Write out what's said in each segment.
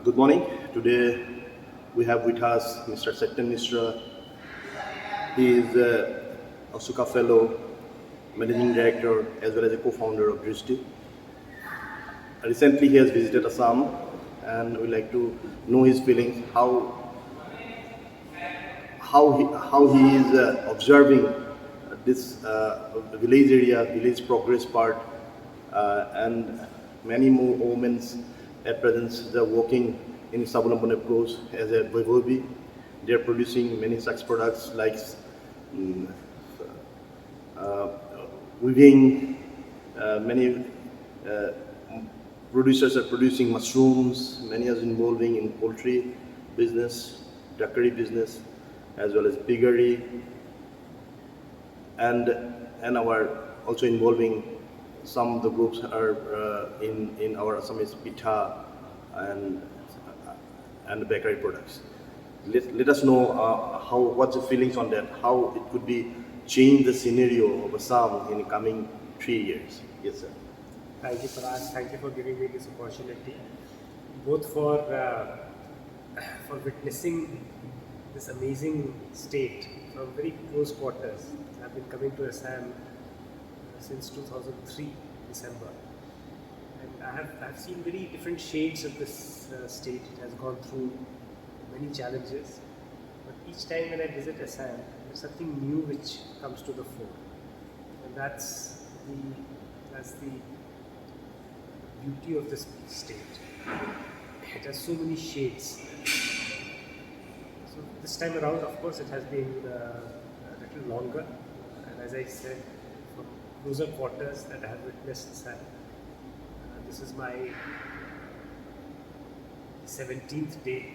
Good morning. Today we have with us Mr. Satyan Mishra. He is a Suka Fellow, Managing Director, as well as a co-founder of Drishtee. Recently, he has visited Assam, and we like to know his feelings, how he is observing this village area, village progress part, and many more women at present they are working in Sabulampan approach as a Vaibhavi. They are producing many such products like mm, uh, weaving. Many uh, producers are producing mushrooms. Many are involving in poultry business, duckery business, as well as piggery, and our also involving some of the groups are in our Assamese pitha and bakery products. Let us know how what's the feelings on that, how it could be change the scenario of Assam in the coming 3 years. Yes, sir. Thank you, Parag. Thank you for giving me this opportunity, both for witnessing this amazing state from very close quarters. I've been coming to Assam since 2003 December, and I've seen very different shades of this state. It has gone through many challenges, but each time when I visit Assam, there's something new which comes to the fore, and that's the beauty of this state. It has so many shades. So this time around, of course, it has been a little longer, and as I said, from closer quarters that I have witnessed Assam. This is my 17th day.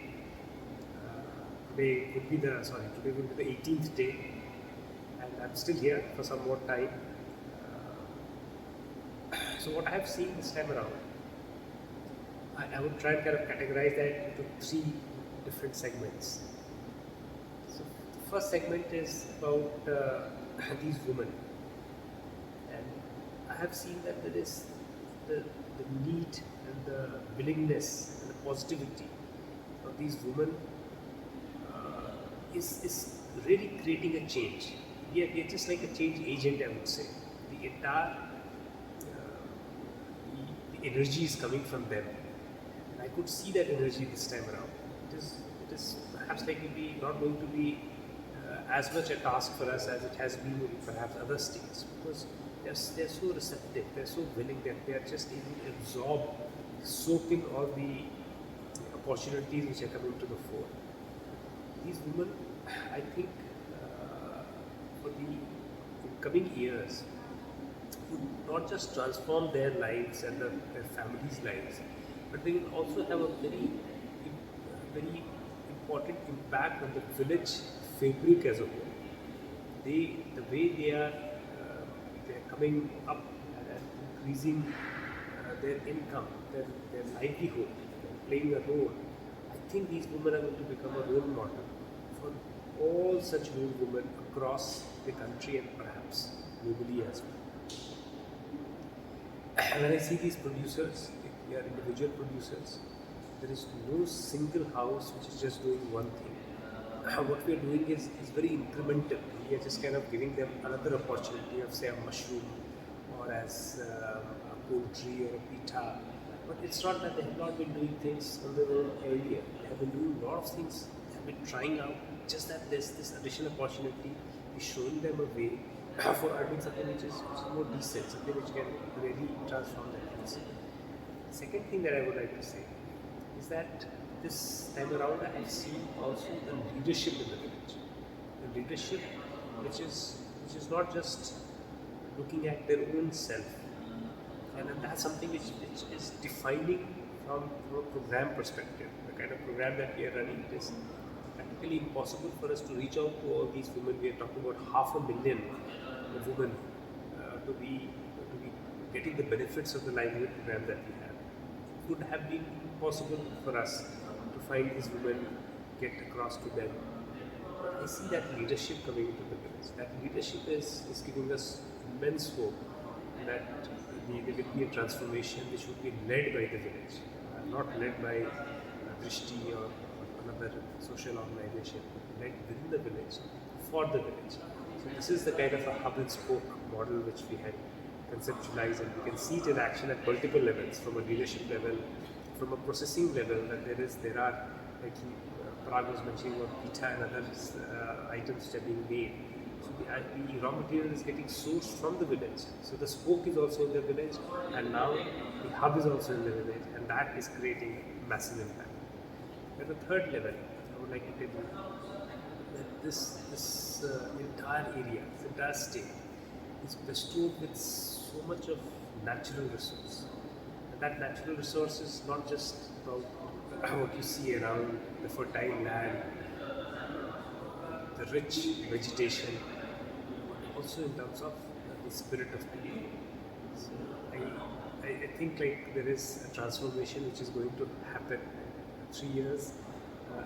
Today will be the 18th day, and I'm still here for some more time. So what I have seen this time around, I would try and kind of categorize that into three different segments. So the first segment is about these women, and I have seen that there is the need and the willingness and the positivity of these women is really creating a change. We are just like a change agent, I would say. The entire the energy is coming from them. And I could see that energy this time around. It is perhaps likely not going to be as much a task for us as it has been in perhaps other states, because they're so receptive, they're so willing that they are just able to absorb, soak in all the opportunities which are coming to the fore. These women, I think, for the coming years, would not just transform their lives and their families' lives, but they will also have a very important impact on the village fabric as a whole. The way they are coming up and increasing their income, their livelihood, playing a role. I think these women are going to become a role model for all such rural women across the country and perhaps globally as well. And when I see these producers, they are individual producers, there is no single house which is just doing one thing. What we are doing is very incremental. We are just kind of giving them another opportunity of, say, a mushroom or as a poultry or a pita. But it's not that they have not been doing things on their own earlier. They have been doing a lot of things, they have been trying out, just that there's this additional opportunity is showing them a way for earning something which is more decent, something which can really transform their lives. The second thing that I would like to say is that this time around I have seen also the leadership in the village. The leadership which is not just looking at their own self. And then that's something which is defining from a program perspective. The kind of program that we are running, it is practically impossible for us to reach out to all these women. We are talking about 500,000 women to be getting the benefits of the livelihood program that we have. It would have been impossible for us to find these women, get across to them. But I see that leadership coming into the village. That leadership is giving us immense hope that there will be a transformation which would be led by the village, not led by Drishtee or another social organization, led within the village for the village. So this is the kind of a hub and spoke model which we had conceptualized, and we can see it in action at multiple levels, from a leadership level, from a processing level. That there are, like Parag was mentioning about pita and other items which are being made. So the raw material is getting sourced from the village. So the spoke is also in the village, and now the hub is also in the village, and that is creating massive impact. At the third level, I would like to tell you that this entire area, this entire state, is bestowed with so much of natural resource. And that natural resource is not just about what you see around the fertile land, the rich vegetation, also in terms of the spirit of people. So I think like there is a transformation which is going to happen in 3 years.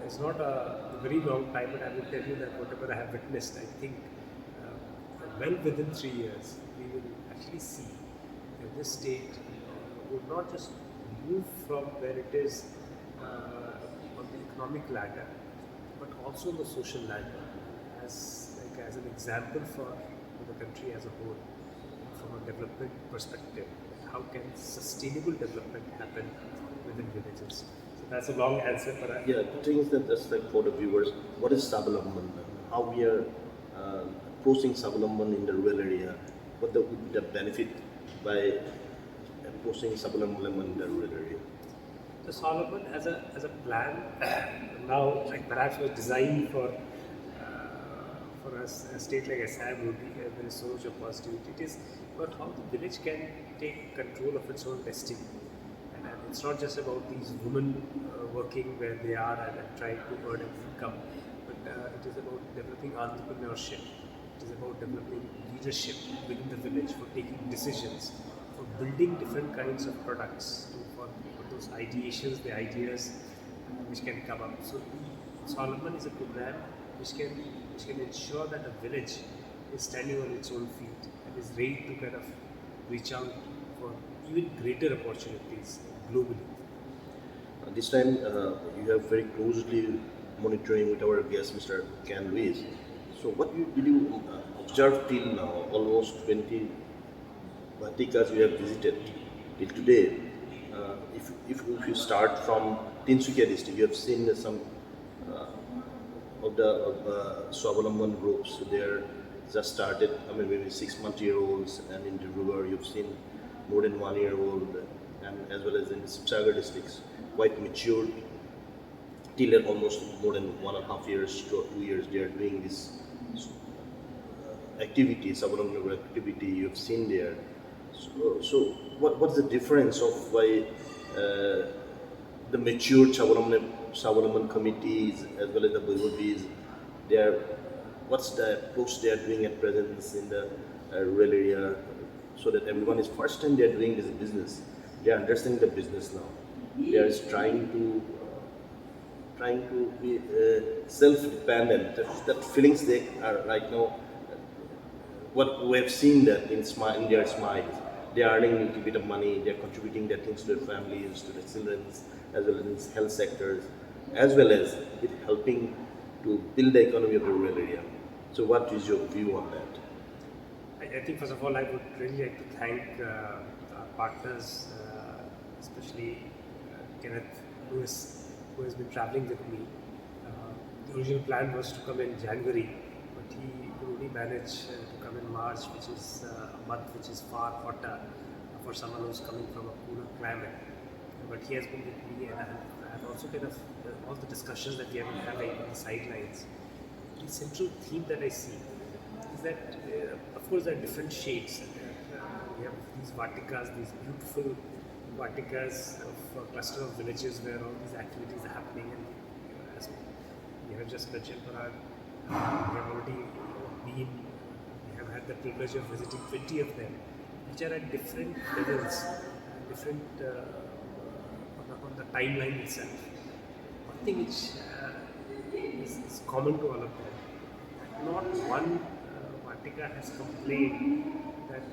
It's not a very long time, but I will tell you that whatever I have witnessed, I think well within 3 years, we will actually see that this state would not just move from where it is on the economic ladder, but also on the social ladder, as an example for the country as a whole, from a development perspective. How can sustainable development happen within villages? So that's a long answer, but Yeah, the thing is that just like for the viewers, what is Savalamban? How we are posting Savalamban in the rural area? What the benefit by posting Savalamban in the rural area? So Solomon as a plan now, like perhaps was designed for us, a state like Assam would be there is so much of positivity. It is about how the village can take control of its own destiny, and it's not just about these women working where they are and trying to earn an income, but it is about developing entrepreneurship. It is about developing leadership within the village for taking decisions, for building different kinds of products, for those ideations, the ideas which can come up. So Solomon is a program which can ensure that a village is standing on its own feet and is ready to kind of reach out for even greater opportunities globally. This time you have very closely monitoring with our guest, Mr. Ken Lewis. So what did you observe till now? Almost 20 Vatikas you have visited till today. If you start from Tinsukia district, you have seen some of the Swavalamban groups. So they're just started, I mean, maybe 6-month-year-olds, and in the river you've seen more than 1-year-old, and as well as in the Sagar districts, quite matured, till at almost more than 1.5 years to 2 years, they are doing this activity, Swavalamban activity you've seen there. So what's the difference of why the matured Swavalamban committees as well as the Bhagavatis, what's the approach they are doing at present in the rural area, so that everyone is first time they are doing this business, they are understanding the business now. They are trying to be self-dependent. That feelings they are right now. What we have seen that in their smiles, they are earning a little bit of money, they are contributing their things to their families, to their children, as well as in health sectors, as well as it helping to build the economy of the rural area. So what is your view on that? I think first of all I would really like to thank our partners, especially Kenneth Lewis, who has been traveling with me. The original plan was to come in January, but he could only manage to come in March, which is a month which is far hotter for someone who's coming from a cooler climate. But he has been with me, and I have also kind of all the discussions that we have been having on the sidelines. The central theme that I see is that, of course, there are different shades. We have these Vatikas, these beautiful Vatikas of a cluster of villages where all these activities are happening. And as we have just mentioned, Parag, we have already been, we have had the privilege of visiting 20 of them, which are at different levels, different on the timeline itself. One thing which is common to all of them, not one Vatika has complained that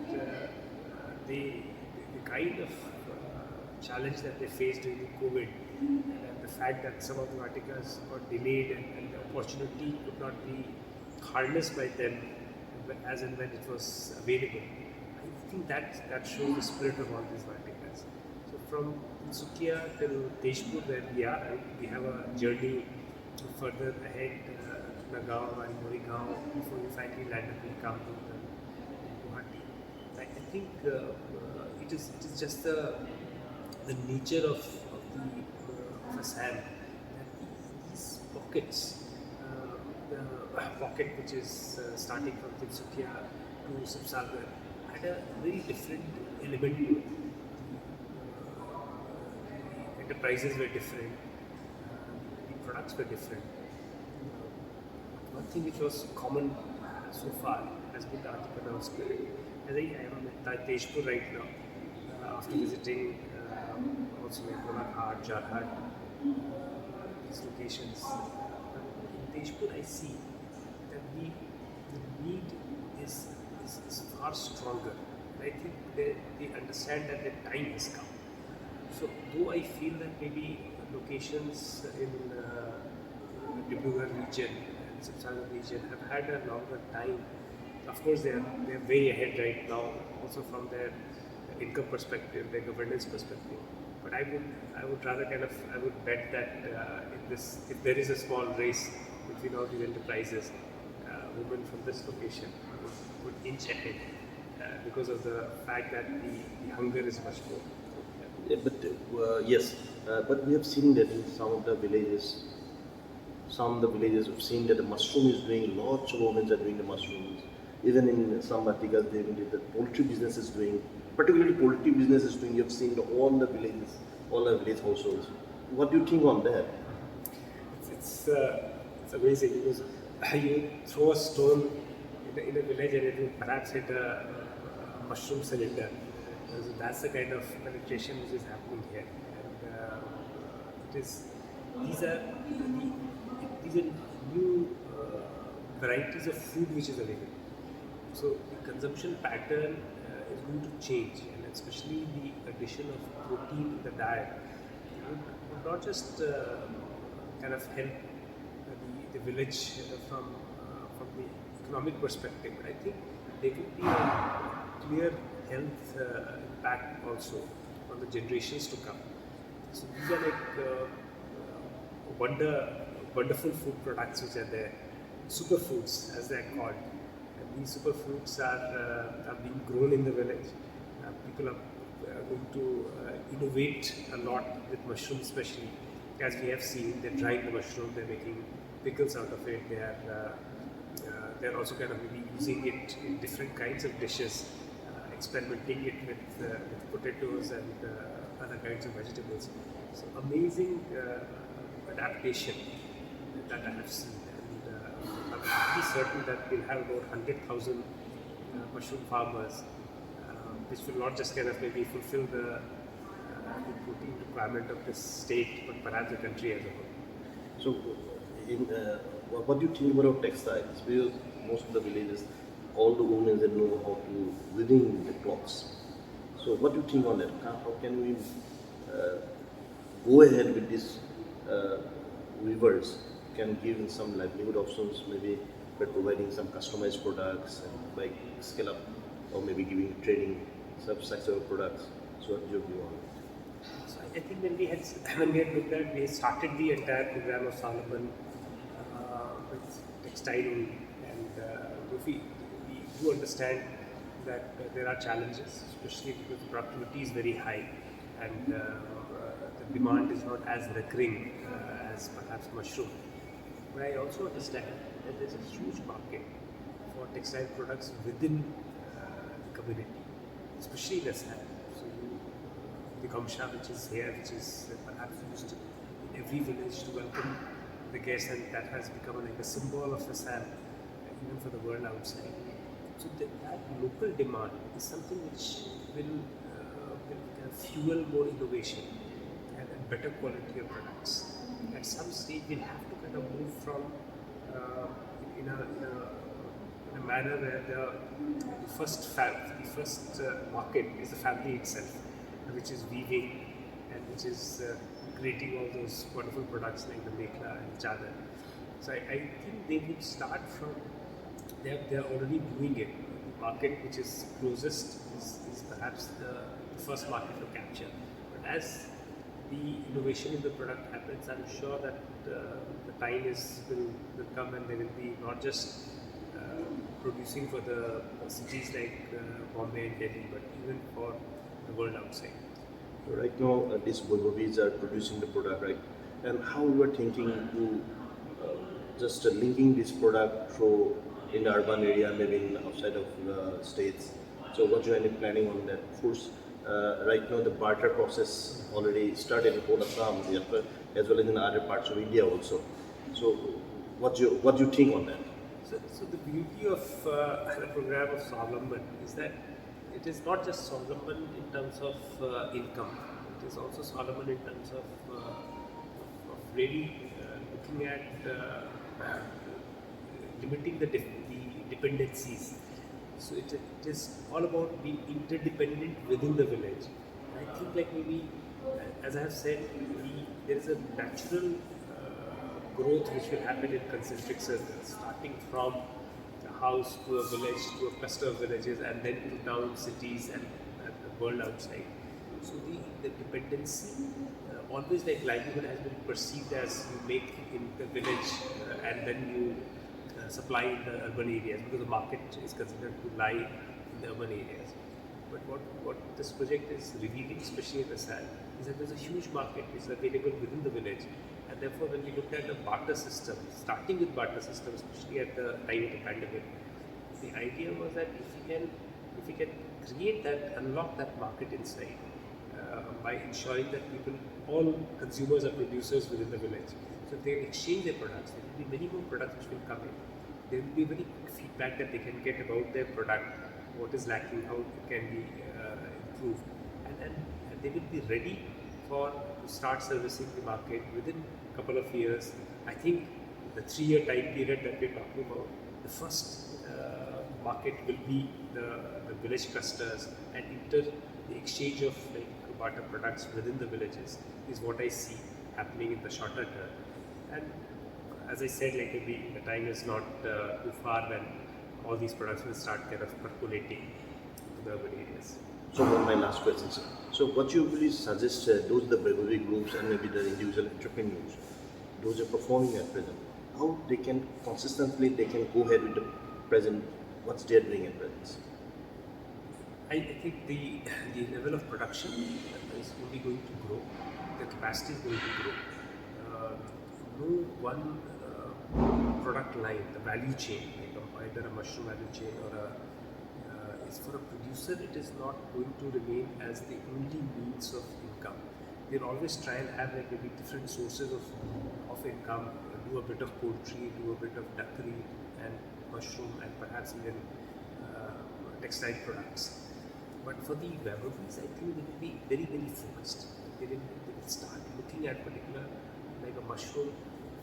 the kind of challenge that they faced during COVID, and the fact that some of the Vaticas got delayed and the opportunity could not be harnessed by them as and when it was available. I think that shows the spirit of all these Vaticas. So from Sukia till Tejpur, where we are, we have a journey further ahead, Nagaon and Morigaon, before we finally land up in Kamrun and Guwahati. I think it is just the nature of the Assam that these pockets, the pocket which is starting from Tinsukia to Subsagar, had a very different element to it. The enterprises were different, the products were different. One thing which was common so far has been the entrepreneurial spirit. As I am at Tejpur right now, after visiting also like Paragdhar, Jarhat, these locations. In Tejpur, I see that the need is far stronger. I think they understand that the time has come. So, though I feel that maybe locations in Dibrugarh region and Subsagar region have had a longer time, of course they are way ahead right now, also from their income perspective, their governance perspective. But I would rather I would bet that if there is a small race between all these enterprises, women from this location would inch ahead because of the fact that the hunger is much more. Yeah, but yes, but we have seen that in some of the villages, we've seen that the mushroom is doing, lots of women are doing the mushrooms. Even in some articles, they even did the poultry business is doing, particularly poultry business is doing. You have seen all the villages, all the village households. What do you think on that? It's amazing because you throw a stone in a village and it will perhaps hit a mushroom cylinder. So that's the kind of penetration which is happening here. And these are new varieties of food which is available. So the consumption pattern is going to change, and especially the addition of protein in the diet would not just kind of help the village from the economic perspective, but I think there will be a clear health impact also on the generations to come. So these are like wonderful food products which are there, superfoods as they are called. And these superfoods are being grown in the village. People are going to innovate a lot with mushrooms, especially as we have seen. They're drying the mushroom, they're making pickles out of it. They're also kind of maybe using it in different kinds of dishes, experimenting it with potatoes and other kinds of vegetables. So amazing adaptation that I have seen. I'm pretty certain that we'll have about 100,000 mushroom farmers, which will not just kind of maybe fulfill the protein requirement of this state, but perhaps the country as a whole. So, what do you think about textiles? Because most of the villages, all the women they know how to weaving the cloths. So, what do you think on that? How can we go ahead with these weavers? Can give some livelihood options, maybe by providing some customized products and by scale up, or maybe giving training, some sector of products. So, what do you view on it? So I think when we had looked at, we started the entire program of Solomon with textile, and we do understand that there are challenges, especially because productivity is very high and the demand is not as recurring as perhaps mushroom. But I also understand that there's a huge market for textile products within the community, especially in Assam. So the gamsha which is here, which is perhaps used in every village to welcome the guests, and that has become like a symbol of Assam, even for the world outside. So that local demand is something which will kind of fuel more innovation and better quality of products. At some stage, we'll have to kind of move from in a manner where the first market is the family itself, which is weaving and which is creating all those wonderful products like the Mekla and Chadar. So I think they would start from, they're already doing it. The market which is closest is perhaps the first market to capture. But as the innovation in the product happens, I'm sure that the time will come and they will be not just producing for the cities like Bombay and Delhi, but even for the world outside. So right now, these Volvovis are producing the product, right? And how you are thinking to just linking this product through in the urban area, maybe in outside of the states. So what you are planning on that? Of course, right now the barter process already started in whole Assam, as well as in other parts of India also. So what do you think on that? So the beauty of the program of Swavlamban is that it is not just Swavlamban in terms of income. It is also Swavlamban in terms of really looking at limiting the dependencies. So it is all about being interdependent within the village. I think like maybe, as I have said, there is a natural growth which will happen in concentric circles, starting from a house to a village to a cluster of villages and then to town, cities and the world outside. So the dependency, always like livelihood has been perceived as you make in the village and then you supply in the urban areas because the market is considered to lie in the urban areas. But what this project is revealing, especially in the SAD, is that there's a huge market which is available within the village. And therefore, when we looked at the barter system, starting with barter system, especially at the time of the pandemic, the idea was that if we can create that, unlock that market inside by ensuring that all consumers are producers within the village. So if they exchange their products, there will be many more products which will come in. There will be very quick feedback that they can get about their product, what is lacking, how it can be improved, and they will be ready to start servicing the market within a couple of years. I think the 3-year time period that we're talking about, the first market will be the village clusters and the exchange of like barter products within the villages is what I see happening in the shorter term. And as I said, like maybe the time is not too far when all these products will start kind of percolating to the urban areas. So my last question, sir. So what you really suggest those the bravery groups and maybe the individual entrepreneurs, those are performing at present, how they can consistently they can go ahead with the present what's they're doing at present? I think the level of production is only going to grow. The capacity is going to grow. No one product line, the value chain, like either a mushroom value chain or is for a producer, it is not going to remain as the only means of income. They'll always try and have like maybe different sources of income, do a bit of poultry, do a bit of duckery and mushroom and perhaps even textile products. But for the Weberbees, I think they will be very, very focused. They will start looking at particular, like a mushroom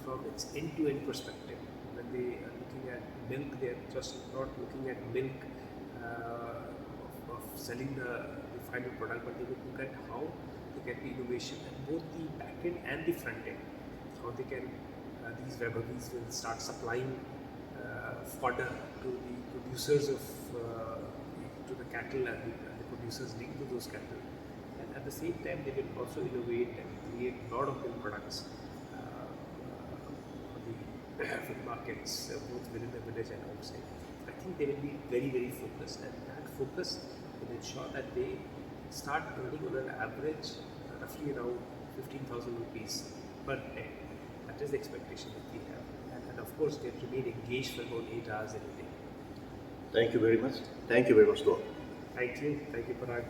from its end-to-end perspective. When they are looking at milk, they are just not looking at milk of selling the final product, but they will look at how they get the innovation at both the back end and the front end. How they can, these Weberbees will start supplying fodder to the producers of to the cattle and the producers linked to those cattle. And at the same time, they will also innovate and create a lot of milk products for the markets, both within the village and outside. I think they will be very, very focused, and that focus will ensure that they start earning on an average roughly around 15,000 rupees per head. That is the expectation that we have. And of course, they have to remain engaged for about 8 hours every day. Thank you very much. Thank you very much, Gaurav. Thank you, Parag.